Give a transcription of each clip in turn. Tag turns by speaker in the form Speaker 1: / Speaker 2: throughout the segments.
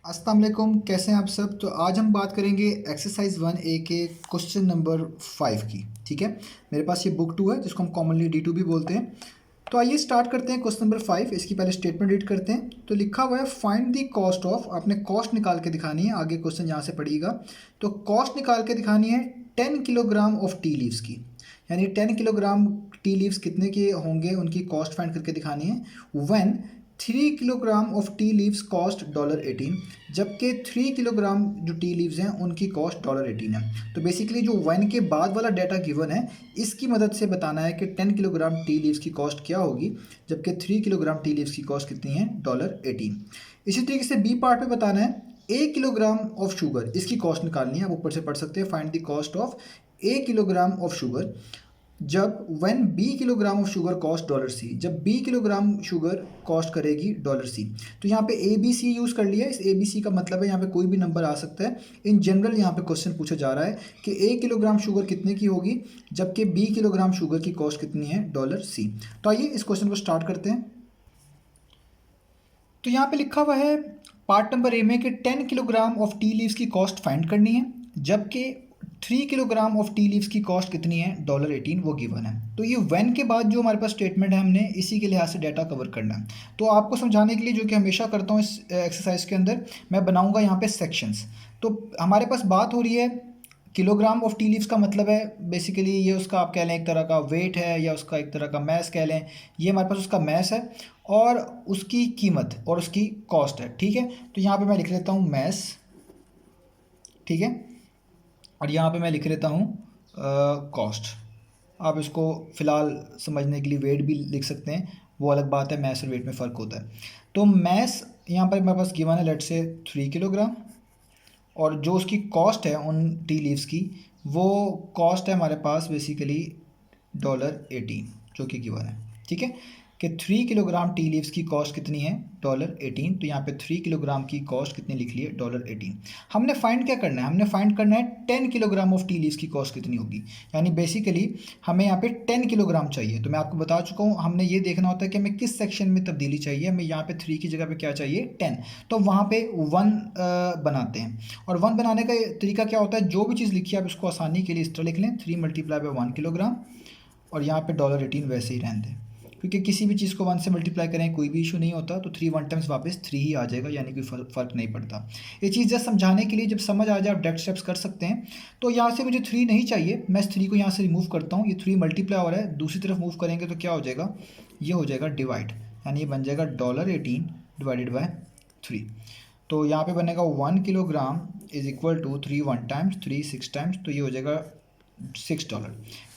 Speaker 1: अस्सलाम वालेकुम, कैसे हैं आप सब। तो आज हम बात करेंगे एक्सरसाइज 1A के क्वेश्चन नंबर 5 की। ठीक है, मेरे पास ये बुक 2 है जिसको हम कॉमनली D2 भी बोलते हैं। तो आइए स्टार्ट करते हैं क्वेश्चन नंबर 5। इसकी पहले स्टेटमेंट रीड करते हैं। तो लिखा हुआ है फाइंड द कॉस्ट ऑफ, आपने कॉस्ट निकाल के दिखानी है। आगे क्वेश्चन यहाँ से पढ़िएगा। तो कॉस्ट निकाल के दिखानी है 10 किलोग्राम ऑफ टी लीव्स की, यानी 10 किलोग्राम टी लीव्स कितने के होंगे उनकी कॉस्ट फाइंड करके दिखानी है। When 3 kilogram of tea leaves cost $18, जबकि 3 किलोग्राम जो टी लीव्स हैं उनकी कॉस्ट $18 है। तो बेसिकली जो वन के बाद वाला डाटा गिवन है इसकी मदद से बताना है कि 10 किलोग्राम टी लीव्स की कॉस्ट क्या होगी, जबकि 3 किलोग्राम टी लीव्स की कॉस्ट कितनी है, $18। इसी तरीके से बी पार्ट में बताना है 1 किलोग्राम ऑफ शुगर, इसकी कॉस्ट निकालनी है। आप ऊपर से पढ़ सकते हैं find the cost of 1 kilogram of sugar जब when b kilogram of sugar cost $C, जब बी किलोग्राम शुगर कॉस्ट करेगी $C। तो यहाँ पे ए बी सी यूज़ कर लिया। इस ए बी सी का मतलब है यहाँ पे कोई भी नंबर आ सकता है। इन जनरल यहाँ पे क्वेश्चन पूछा जा रहा है कि 1 किलोग्राम शुगर कितने की होगी, जबकि बी किलोग्राम शुगर की कॉस्ट कितनी है, $C। तो आइए इस क्वेश्चन को स्टार्ट करते हैं। तो यहाँ पे लिखा हुआ है पार्ट नंबर ए में कि 10 किलोग्राम ऑफ टी लीव्स की कॉस्ट फाइंड करनी है, जबकि 3 किलोग्राम ऑफ टी लीव्स की कॉस्ट कितनी है, $18, वो गिवन है। तो ये व्हेन के बाद जो हमारे पास स्टेटमेंट है हमने इसी के लिहाज से डाटा कवर करना है। तो आपको समझाने के लिए जो कि हमेशा करता हूँ इस एक्सरसाइज के अंदर, मैं बनाऊँगा यहाँ पे सेक्शंस। तो हमारे पास बात हो रही है किलोग्राम ऑफ टी लीव्स का मतलब है बेसिकली ये उसका आप कह लें एक तरह का वेट है या उसका एक तरह का मैस कह लें। ये हमारे पास उसका मैस है और उसकी कीमत और उसकी कॉस्ट है। ठीक है, तो यहाँ पे मैं लिख लेता हूँ मैस। ठीक है, और यहाँ पे मैं लिख लेता हूँ कॉस्ट। आप इसको फ़िलहाल समझने के लिए वेट भी लिख सकते हैं, वो अलग बात है, मैस और वेट में फ़र्क होता है। तो मैस यहाँ पर मेरे पास गिवन है लेट से 3 किलोग्राम, और जो उसकी कॉस्ट है उन टी लीव्स की, वो कॉस्ट है हमारे पास बेसिकली $18 जो कि गिवन है। ठीक है, कि 3 किलोग्राम टी लीव्स की कॉस्ट कितनी है, $18। तो यहाँ पे 3 किलोग्राम की कॉस्ट कितनी लिख ली है, $18। हमने फाइंड क्या करना है, हमने फाइंड करना है 10 किलोग्राम ऑफ टी लीव्स की कॉस्ट कितनी होगी। यानी बेसिकली हमें यहाँ पे 10 किलोग्राम चाहिए। तो मैं आपको बता चुका हूँ, हमने ये देखना होता है कि हमें किस सेक्शन में तब्दीली चाहिए। हमें यहाँ पे 3 की जगह पे क्या चाहिए, 10। तो वहाँ पे 1 बनाते हैं। और 1 बनाने का तरीका क्या होता है, जो भी चीज़ लिखी है आप इसको आसानी के लिए इस तरह लिख लें, 3 मल्टीप्लाई बाई 1 किलोग्राम, और यहाँ पे $18 वैसे ही रहने दें, क्योंकि किसी भी चीज़ को 1 से मल्टीप्लाई करें कोई भी इशू नहीं होता। तो 3 1 टाइम्स वापस 3 ही आ जाएगा, यानी कोई फ़र्क नहीं पड़ता। ये चीज़ जस्ट समझाने के लिए, जब समझ आ जाए आप डायरेक्ट स्टेप्स कर सकते हैं। तो यहाँ से मुझे 3 नहीं चाहिए, मैं इस 3 को यहाँ से रिमूव करता हूँ। ये 3 मल्टीप्लाई हो रहा है, दूसरी तरफ मूव करेंगे तो क्या हो जाएगा, ये हो जाएगा डिवाइड, यानी ये बन जाएगा $18 डिवाइडेड बाई 3। तो यहाँ पे बनेगा 1 kilogram is equal to 3 1 times 3 6 times, तो ये हो जाएगा $6।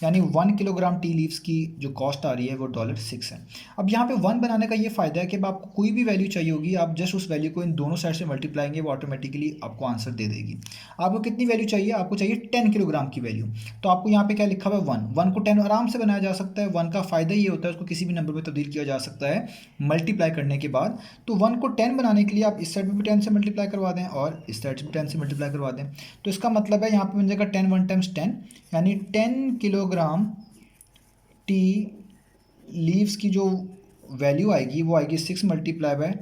Speaker 1: यानी 1 किलोग्राम टी लीव्स की जो कॉस्ट आ रही है वो $6 है। अब यहाँ पे 1 बनाने का ये फ़ायदा है कि अब आपको कोई भी वैल्यू चाहिए होगी, आप जस्ट उस वैल्यू को इन दोनों साइड से मल्टीप्लाएंगे, वो ऑटोमेटिकली आपको आंसर दे देगी। आपको कितनी वैल्यू चाहिए, आपको चाहिए 10 किलोग्राम की वैल्यू। तो आपको यहाँ पे क्या लिखा हुआ है, 1 को 10 आराम से बनाया जा सकता है। 1 का फ़ायदा ये होता है उसको किसी भी नंबर में तब्दील किया जा सकता है मल्टीप्लाई करने के बाद। तो 1 को 10 बनाने के लिए आप इस साइड में भी 10 से मल्टीप्लाई करवा दें और इस साइड से भी 10 से मल्टीप्लाई करवा दें। तो इसका मतलब है यहाँ पे बन जाएगा 10 1 टाइम्स 10, यानी 10 किलोग्राम टी लीव्स की जो वैल्यू आएगी वो आएगी 6 मल्टीप्लाई बाय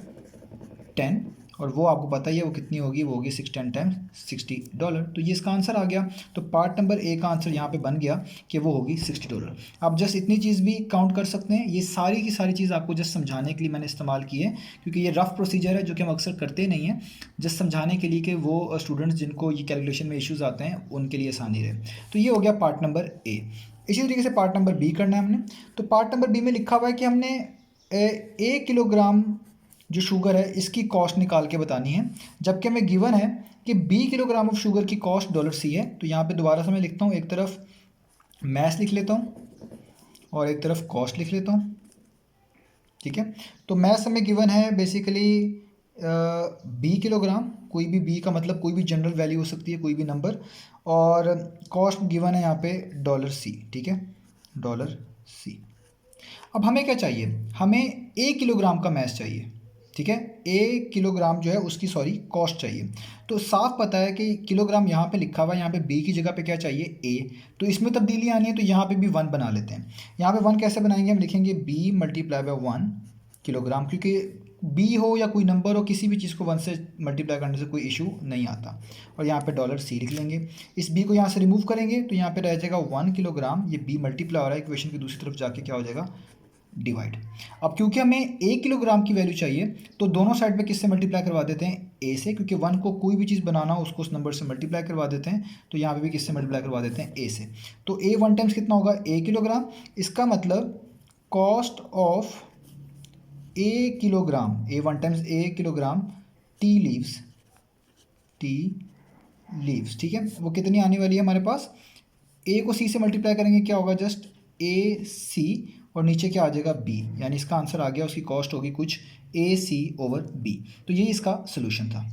Speaker 1: 10, और वो आपको पता ही है वो कितनी होगी, वो होगी 6 10 टाइम्स $60। तो ये इसका आंसर आ गया। तो पार्ट नंबर ए का आंसर यहाँ पे बन गया कि वो होगी $60। आप जस्ट इतनी चीज़ भी काउंट कर सकते हैं। ये सारी की सारी चीज़ आपको जस्ट समझाने के लिए मैंने इस्तेमाल की है, क्योंकि ये रफ प्रोसीजर है जो कि हम अक्सर करते नहीं हैं, जस्ट समझाने के लिए कि वो स्टूडेंट्स जिनको ये कैलकुलेशन में इश्यूज़ आते हैं उनके लिए आसानी रहे। तो ये हो गया पार्ट नंबर ए। इसी तरीके से पार्ट नंबर बी करना है हमने। तो पार्ट नंबर बी में लिखा हुआ है कि हमने 1 किलोग्राम जो शुगर है इसकी कॉस्ट निकाल के बतानी है, जबकि हमें गिवन है कि 20 किलोग्राम ऑफ शुगर की कॉस्ट $C है। तो यहाँ पे दोबारा से मैं लिखता हूँ, एक तरफ मैथ लिख लेता हूँ और एक तरफ कॉस्ट लिख लेता हूँ। ठीक है, तो मैथ हमें गिवन है बेसिकली 20 किलोग्राम, कोई भी बी का मतलब कोई भी जनरल वैल्यू हो सकती है, कोई भी नंबर, और कॉस्ट गिवन है यहाँ पे $C। ठीक है, $C। अब हमें क्या चाहिए, हमें 1 किलोग्राम का मैस चाहिए। ठीक है, 1 किलोग्राम जो है उसकी कॉस्ट चाहिए। तो साफ पता है कि किलोग्राम यहाँ पे लिखा हुआ है, यहाँ पे बी की जगह पे क्या चाहिए, ए। तो इसमें तब्दीली आनी है, तो यहाँ पे भी 1 बना लेते हैं। यहाँ पे 1 कैसे बनाएंगे, हम लिखेंगे बी मल्टीप्लाई बाय 1 किलोग्राम, क्योंकि बी हो या कोई नंबर हो, किसी भी चीज़ को 1 से मल्टीप्लाई करने से कोई इशू नहीं आता। और यहाँ पे $C लिख लेंगे। इस बी को यहाँ से रिमूव करेंगे तो यहाँ पे रह जाएगा 1 किलोग्राम। ये बी मल्टीप्लाई हो रहा है, इक्वेशन की दूसरी तरफ जाके क्या हो जाएगा, डिवाइड। अब क्योंकि हमें 1 किलोग्राम की वैल्यू चाहिए तो दोनों साइड पे किससे मल्टीप्लाई करवा देते हैं, ए से, क्योंकि 1 को कोई भी चीज़ बनाना हो उसको उस नंबर से मल्टीप्लाई करवा देते हैं। तो यहाँ पे भी किससे मल्टीप्लाई करवा देते हैं, ए से। तो ए 1 टाइम्स कितना होगा, ए किलोग्राम। इसका मतलब cost of A kilogram, A 1 times A kilogram tea leaves, ठीक है, वो कितनी आने वाली है हमारे पास, ए को सी से मल्टीप्लाई करेंगे क्या होगा, जस्ट ए सी, और नीचे क्या आ जाएगा, बी। यानी इसका आंसर आ गया, उसकी कॉस्ट होगी कुछ ए सी ओवर बी। तो ये इसका सोल्यूशन था।